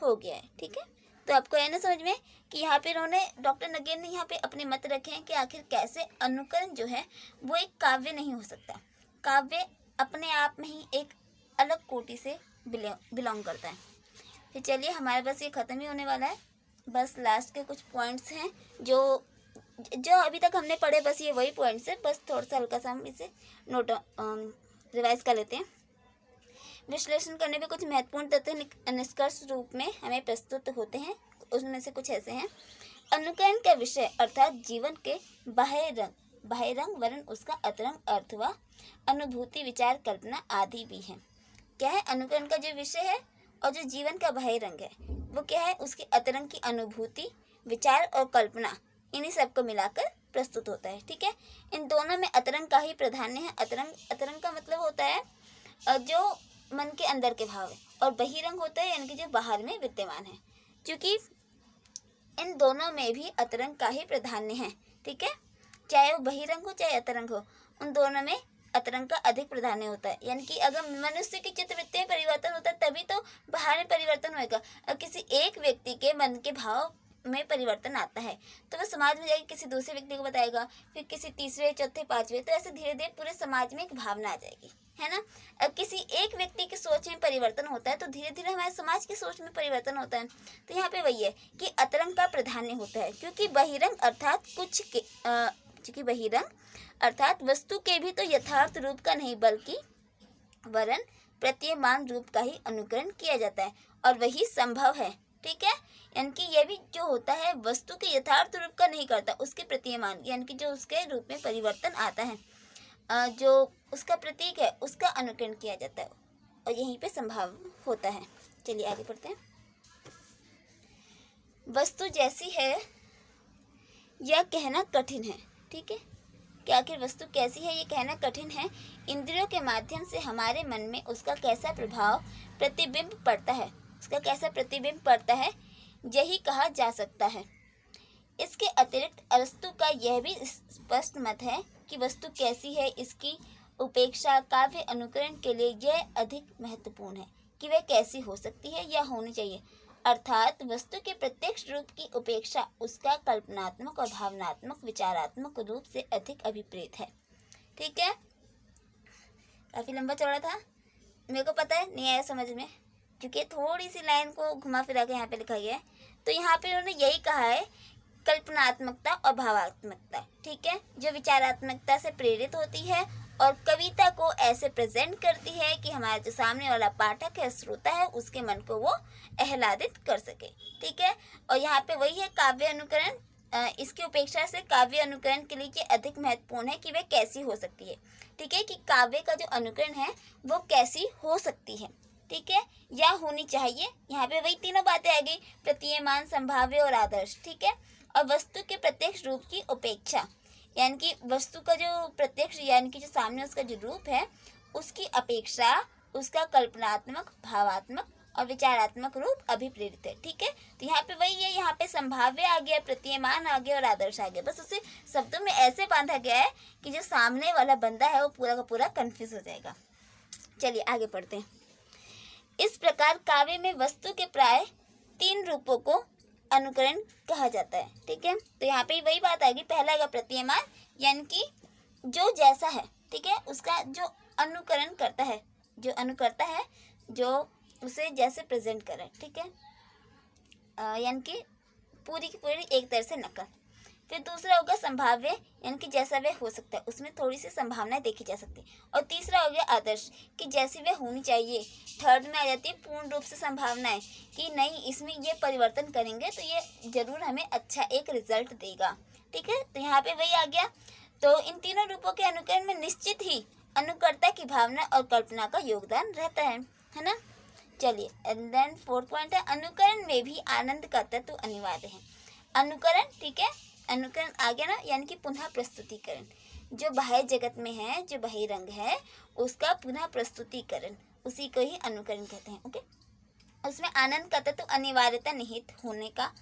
[SPEAKER 1] हो गया है। ठीक है, तो आपको है ना समझ में कि यहाँ पे इन्होंने डॉक्टर नगेन ने यहाँ पे अपने मत रखे हैं कि आखिर कैसे अनुकरण जो है वो एक काव्य नहीं हो सकता। काव्य अपने आप में ही एक अलग कोटि से बिलोंग करता है। फिर चलिए, हमारे पास ये ख़त्म ही होने वाला है। बस लास्ट के कुछ पॉइंट्स हैं जो जो अभी तक हमने पढ़े, बस ये वही पॉइंट्स है। बस थोड़ा सा हल्का सा हम इसे नोट रिवाइज कर लेते हैं। विश्लेषण करने में कुछ महत्वपूर्ण तथ्य निष्कर्ष रूप में हमें प्रस्तुत होते हैं। उसमें से कुछ ऐसे हैं। अनुकरण का विषय अर्थात जीवन के बाह्य रंग वरन उसका अंतरंग अर्थ व अनुभूति, विचार, कल्पना आदि भी है। क्या है अनुकरण का जो विषय है और जो जीवन का बाह्य रंग है वो क्या है, उसके अंतरंग की अनुभूति, विचार और कल्पना, इन्हीं सब को मिलाकर प्रस्तुत होता है। ठीक है, इन दोनों में अंतरंग का ही प्राधान्य है। अंतरंग का मतलब होता है जो मन के अंदर के भाव है, और बहिरंग होता है यानी कि जो बाहर में विद्यमान है। क्योंकि इन दोनों में भी अंतरंग का ही प्राधान्य है। ठीक है, चाहे वो बहिरंग हो चाहे अंतरंग हो, उन दोनों में अंतरंग का अधिक प्राधान्य होता है। यानी कि अगर मनुष्य की चित्तवृत्ति में परिवर्तन होता है तभी तो बाहर में परिवर्तन होएगा। और किसी एक व्यक्ति के मन के भाव में परिवर्तन आता है तो वह समाज में जाके किसी दूसरे व्यक्ति को बताएगा, फिर किसी तीसरे, चौथे, पांचवे, तो ऐसे धीरे धीरे पूरे समाज में एक भावना आ जाएगी, है ना। अब किसी एक व्यक्ति की सोच में परिवर्तन होता है तो धीरे धीरे हमारे समाज की सोच में परिवर्तन होता है। तो यहाँ पे वही है कि अंतरंग का प्राधान्य होता है, क्योंकि बहिरंग अर्थात वस्तु के भी तो यथार्थ रूप का नहीं बल्कि वरन प्रतीयमान रूप का ही अनुकरण किया जाता है, और वही संभव है। ठीक है, यानी कि यह भी जो होता है वस्तु के यथार्थ रूप का नहीं करता, उसके प्रतीयमान यानी कि जो उसके रूप में परिवर्तन आता है, जो उसका प्रतीक है उसका अनुकरण किया जाता है, और यहीं पे संभव होता है। चलिए आगे बढ़ते हैं। वस्तु जैसी है यह कहना कठिन है। ठीक है, कि आखिर वस्तु कैसी है ये कहना कठिन है। इंद्रियों के माध्यम से हमारे मन में उसका कैसा प्रभाव प्रतिबिंब पड़ता है, यही कहा जा सकता है। इसके अतिरिक्त अरस्तु का यह भी स्पष्ट मत है कि वस्तु कैसी है इसकी उपेक्षा काव्य अनुकरण के लिए यह अधिक महत्वपूर्ण है कि वह कैसी हो सकती है या होनी चाहिए। अर्थात वस्तु के प्रत्यक्ष रूप की उपेक्षा उसका कल्पनात्मक और भावनात्मक, विचारात्मक रूप से अधिक अभिप्रेत है। ठीक है, काफी लंबा चौड़ा था, मेरे को पता है नहीं आया समझ में, क्योंकि थोड़ी सी लाइन को घुमा फिरा के यहाँ पे लिखा गया है। तो यहाँ पे उन्होंने यही कहा है, कल्पनात्मकता और भावात्मकता। ठीक है, जो विचारात्मकता से प्रेरित होती है और कविता को ऐसे प्रेजेंट करती है कि हमारा जो सामने वाला पाठक है, श्रोता है, उसके मन को वो आह्लादित कर सके। ठीक है, और यहाँ पे वही है काव्य अनुकरण, इसकी उपेक्षा से काव्य अनुकरण के लिए ये अधिक महत्वपूर्ण है कि वह कैसी हो सकती है। ठीक है, कि काव्य का जो अनुकरण है वो कैसी हो सकती है। ठीक है, या होनी चाहिए। यहाँ पे वही तीनों बातें आ गई, प्रतीयमान, संभाव्य और आदर्श। ठीक है, और वस्तु के प्रत्यक्ष रूप की उपेक्षा यानी कि वस्तु का जो प्रत्यक्ष यानी कि जो सामने उसका जो रूप है उसकी अपेक्षा उसका कल्पनात्मक, भावात्मक और विचारात्मक रूप अभिप्रेरित है। ठीक है, तो यहाँ पे वही है, यहाँ पे संभाव्य आ गया, प्रतीयमान आ गया और आदर्श आ गया। बस उसे शब्दों में ऐसे बांधा गया है कि जो सामने वाला बंदा है वो पूरा का पूरा कंफ्यूज हो जाएगा। चलिए आगे पढ़ते हैं। इस प्रकार काव्य में वस्तु के प्राय 3 रूपों को अनुकरण कहा जाता है। ठीक है, तो यहाँ पे वही बात आएगी। पहला आएगा प्रतीयमान यानी कि जो जैसा है। ठीक है, उसका जो अनुकरण करता है, जो उसे जैसे प्रेजेंट करे। ठीक है, यानी कि पूरी की पूरी एक तरह से नकल। फिर दूसरा होगा संभाव्य यानी कि जैसा वह हो सकता है, उसमें थोड़ी सी संभावनाएं देखी जा सकती है। और तीसरा हो गया आदर्श कि जैसी वह होनी चाहिए। थर्ड में आ जाती है पूर्ण रूप से संभावनाएं कि नहीं, इसमें ये परिवर्तन करेंगे तो ये जरूर हमें अच्छा एक रिजल्ट देगा। ठीक है, तो यहाँ पे वही आ गया। तो इन तीनों रूपों के अनुकरण में निश्चित ही अनुकर्ता की भावना और कल्पना का योगदान रहता है ना। चलिए, एंड देन 4th पॉइंट है, अनुकरण में भी आनंद का तत्व अनिवार्य है। अनुकरण, ठीक है, अनुकरण आ गया ना, यानी कि पुनः प्रस्तुतिकरण। जो बाह्य जगत में है, जो बहिरंग है, उसका पुनः प्रस्तुतिकरण, उसी को ही अनुकरण कहते हैं। ओके, उसमें आनंद का तत्व अनिवार्यता निहित होने का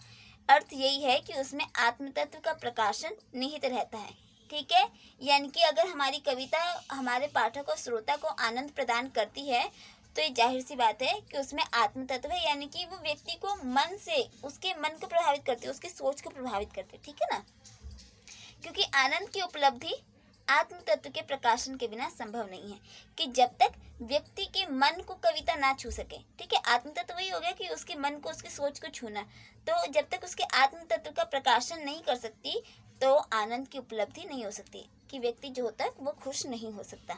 [SPEAKER 1] अर्थ यही है कि उसमें आत्म तत्व का प्रकाशन निहित रहता है। ठीक है, यानी कि अगर हमारी कविता हमारे पाठक और श्रोता को आनंद प्रदान करती है तो ये जाहिर सी बात है कि उसमें आत्म तत्व है, यानी कि वो व्यक्ति को मन से, उसके मन को प्रभावित करती है, उसकी सोच को प्रभावित करती है, ठीक है ना। क्योंकि आनंद की उपलब्धि आत्म तत्व के प्रकाशन के बिना संभव नहीं है, कि जब तक व्यक्ति के मन को कविता ना छू सके, ठीक है, आत्म तत्व वही हो गया कि उसके मन को, उसकी सोच को छूना, तो जब तक उसके आत्म तत्व का प्रकाशन नहीं कर सकती तो आनंद की उपलब्धि नहीं हो सकती, कि व्यक्ति जो होता है वो खुश नहीं हो सकता।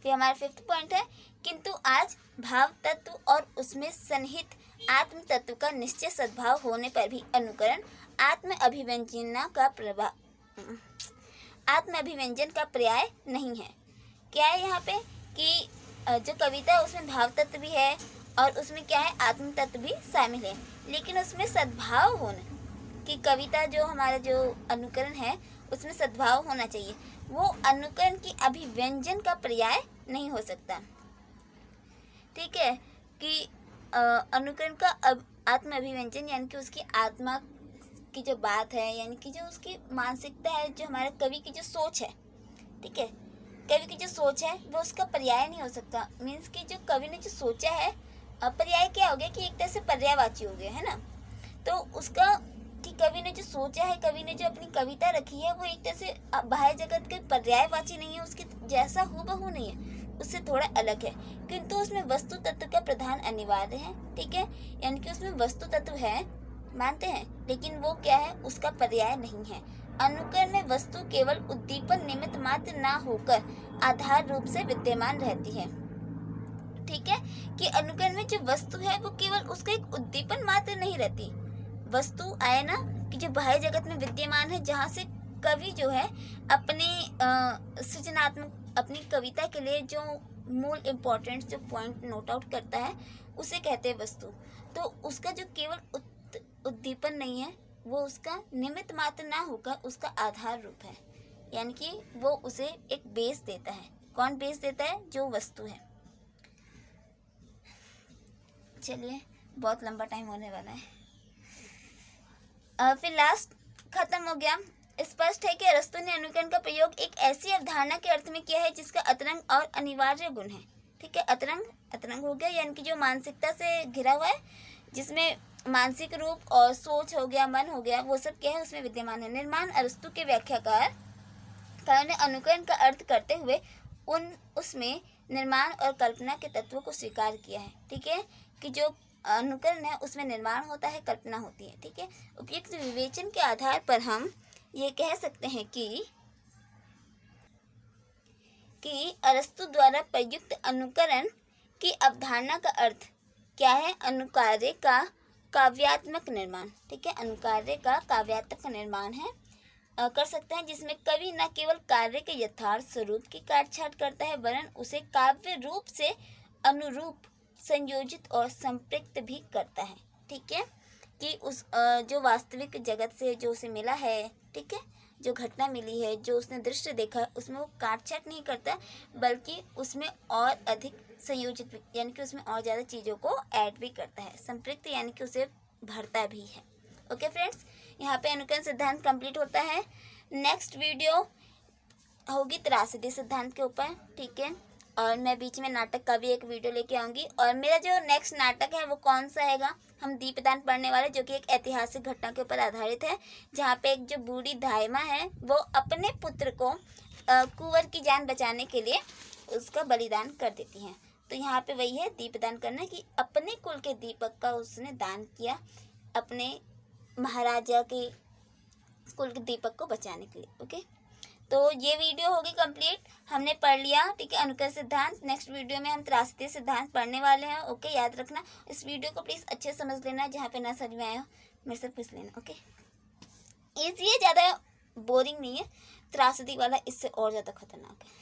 [SPEAKER 1] फिर हमारा 5th पॉइंट है, किंतु आज भाव तत्व और उसमें सन्निहित आत्म तत्व का निश्चय सद्भाव होने पर भी अनुकरण आत्म अभिव्यंजन का पर्याय नहीं है। क्या है यहाँ पे कि जो कविता है उसमें भाव तत्व भी है और उसमें क्या है, आत्म तत्व भी शामिल है, लेकिन उसमें सद्भाव होना, कि कविता जो हमारा जो अनुकरण है उसमें सद्भाव होना चाहिए, वो अनुकरण की अभिव्यंजन का पर्याय नहीं हो सकता, ठीक है, कि अनुकरण का आत्म अभिव्यंजन यानी कि उसकी आत्मा की जो बात है, यानी कि जो उसकी मानसिकता है, जो हमारे कवि की जो सोच है, ठीक है, कवि की जो सोच है वो उसका पर्याय नहीं हो सकता। मीन्स कि जो कवि ने जो सोचा है, पर्याय क्या हो गया कि एक तरह से पर्यायवाची हो गया, है ना। तो उसका कि कवि ने जो सोचा है, कवि ने जो अपनी कविता रखी है, वो एक तरह से बाह्य जगत के पर्यायवाची नहीं है, उसके जैसा हूबहू नहीं है, उससे थोड़ा अलग है, किंतु उसमें वस्तु तत्व का प्रधान अनिवार्य है, ठीक है, यानी कि उसमें वस्तु तत्व है, मानते हैं, लेकिन वो क्या है, उसका पर्याय नहीं है। अनुकरण में वस्तु केवल उद्दीपन निमित्त मात्र ना होकर आधार रूप से विद्यमान रहती है, ठीक है, कि अनुकरण में जो वस्तु है वो केवल उसका एक उद्दीपन मात्र नहीं रहती, वस्तु आए ना कि जो बाह्य जगत में विद्यमान है, जहाँ से कवि जो है अपने सृजनात्मक अपनी कविता के लिए जो मूल इम्पोर्टेंट जो पॉइंट नोट आउट करता है उसे कहते हैं वस्तु। तो उसका जो केवल उद्दीपन नहीं है, वो उसका निमित्त मात्र ना होकर उसका आधार रूप है, यानी कि वो उसे एक बेस देता है। कौन बेस देता है? जो वस्तु है। चलिए, बहुत लंबा टाइम होने वाला है। फिर लास्ट खत्म हो गया। स्पष्ट है कि अरस्तु ने अनुकरण का प्रयोग एक ऐसी अवधारणा के अर्थ में किया है जिसका अतरंग और अनिवार्य गुण है, ठीक है। अतरंग हो गया, यानी कि जो मानसिकता से घिरा हुआ है, जिसमें मानसिक रूप और सोच हो गया, मन हो गया, वो सब क्या है, उसमें विद्यमान है। निर्माण अरस्तु के व्याख्याकार ने अनुकरण का अर्थ करते हुए उसमें निर्माण और कल्पना के तत्वों को स्वीकार किया है, ठीक है, कि जो अनुकरण है उसमें निर्माण होता है, कल्पना होती है, ठीक है। उपयुक्त विवेचन के आधार पर हम ये कह सकते हैं कि अरस्तु द्वारा प्रयुक्त अनुकरण की अवधारणा का अर्थ क्या है? अनुकार्य का काव्यात्मक निर्माण, ठीक है, अनुकार्य का काव्यात्मक निर्माण है, कर सकते हैं, जिसमें कवि न केवल कार्य के यथार्थ स्वरूप की काटछाट करता है, वरन उसे काव्य रूप से अनुरूप, संयोजित और संपृक्त भी करता है, ठीक है, कि उस जो वास्तविक जगत से जो उसे मिला है, ठीक है, जो घटना मिली है, जो उसने दृश्य देखा है, उसमें वो काटछाट नहीं करता, बल्कि उसमें और अधिक संयोजित, यानी कि उसमें और ज़्यादा चीज़ों को ऐड भी करता है। संपृक्त यानी कि उसे भरता भी है। ओके फ्रेंड्स, यहाँ पे अनुकरण सिद्धांत कंप्लीट होता है। नेक्स्ट वीडियो होगी त्रासदी सिद्धांत के ऊपर, ठीक है, और मैं बीच में नाटक का भी एक वीडियो लेके आऊँगी। और मेरा जो नेक्स्ट नाटक है वो कौन सा हैगा, हम दीपदान पढ़ने वाले, जो कि एक ऐतिहासिक घटना के ऊपर आधारित है, जहाँ पे एक जो बूढ़ी दाइमा है वो अपने पुत्र को कुंवर की जान बचाने के लिए उसका बलिदान कर देती हैं। तो यहाँ पे वही है दीपदान करना, कि अपने कुल के दीपक का उसने दान किया अपने महाराजा के कुल के दीपक को बचाने के लिए। ओके, तो ये वीडियो होगी कंप्लीट, हमने पढ़ लिया, ठीक है, अनुकरण सिद्धांत। नेक्स्ट वीडियो में हम त्रासदी सिद्धांत पढ़ने वाले हैं। ओके, याद रखना, इस वीडियो को प्लीज़ अच्छे समझ लेना, जहाँ पे ना समझ में आया हो मेरे से पूछ लेना। ओके, ईजी है, ज़्यादा बोरिंग नहीं है, त्रासदी वाला इससे और ज़्यादा खतरनाक है,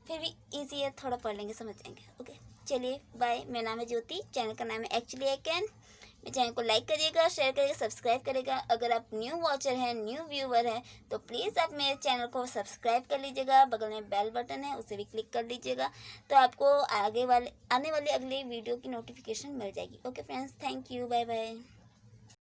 [SPEAKER 1] फिर भी ईजी है, थोड़ा पढ़ लेंगे समझ जाएंगे। ओके, चलिए बाय। मेरा नाम है ज्योति, चैनल का नाम है एक्चुअली आई कैन। मेरे चैनल को लाइक करिएगा, शेयर करिएगा, सब्सक्राइब करिएगा। अगर आप न्यू वॉचर हैं, न्यू व्यूवर हैं, तो प्लीज़ आप मेरे चैनल को सब्सक्राइब कर लीजिएगा। बगल में बेल बटन है, उसे भी क्लिक कर लीजिएगा, तो आपको आने वाले अगले वीडियो की नोटिफिकेशन मिल जाएगी। Okay friends, thank you, bye bye.